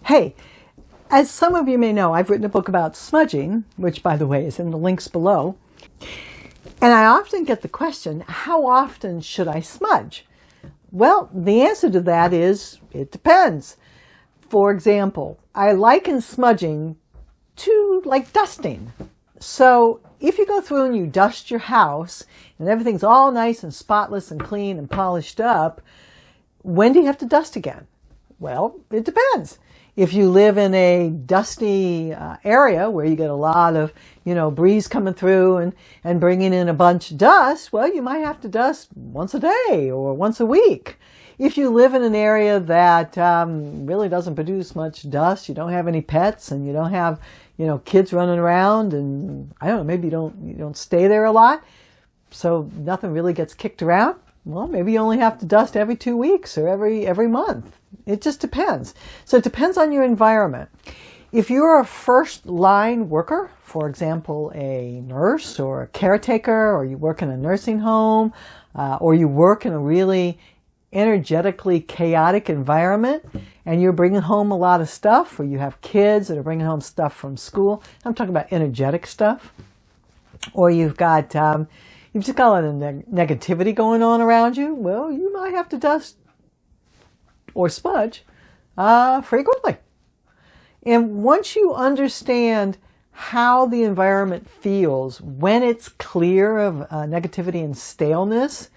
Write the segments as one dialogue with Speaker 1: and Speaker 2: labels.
Speaker 1: Hey, as some of you may know, I've written a book about smudging, which by the way is in the links below. And I often get the question, how often should I smudge? Well, the answer to that is, it depends. For example, I liken smudging to like dusting. So if you go through and you dust your house and everything's all nice and spotless and clean and polished up, when do you have to dust again? Well, it depends. If you live in a dusty area where you get a lot of, breeze coming through and bringing in a bunch of dust, well, you might have to dust once a day or once a week. If you live in an area that really doesn't produce much dust, you don't have any pets and you don't have, kids running around and I don't know, maybe you don't stay there a lot, so nothing really gets kicked around. Well, maybe you only have to dust every 2 weeks or every month. It just depends. So it depends on your environment. If you're a first line worker, for example, a nurse or a caretaker, or you work in a nursing home, or you work in a really energetically chaotic environment and you're bringing home a lot of stuff, or you have kids that are bringing home stuff from school. I'm talking about energetic stuff. Or you've just got a lot of negativity going on around you. Well, you might have to dust or smudge frequently. And once you understand how the environment feels when it's clear of negativity and staleness,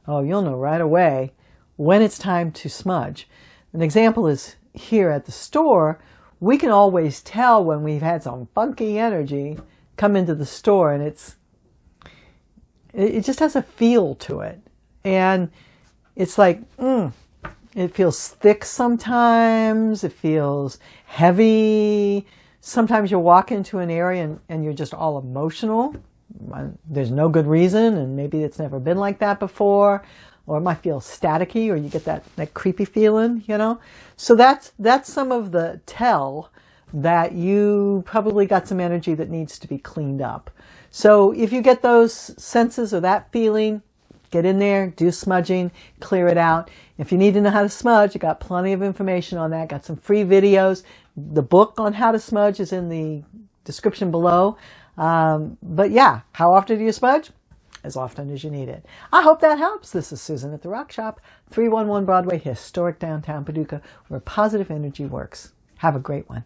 Speaker 1: you'll know right away when it's time to smudge. An example is here at the store. We can always tell when we've had some funky energy come into the store, and it just has a feel to it. And it's like, it feels thick sometimes. It feels heavy. Sometimes you walk into an area and you're just all emotional. There's no good reason, and maybe it's never been like that before. Or it might feel staticky, or you get that creepy feeling, So that's some of the tell that you probably got some energy that needs to be cleaned up. So if you get those senses or that feeling, get in there, do smudging, clear it out. If you need to know how to smudge, you got plenty of information on that. Got some free videos. The book on how to smudge is in the description below. But yeah, how often do you smudge? As often as you need it. I hope that helps. This is Susan at the Rock Shop, 311 Broadway, historic downtown Paducah, where positive energy works. Have a great one.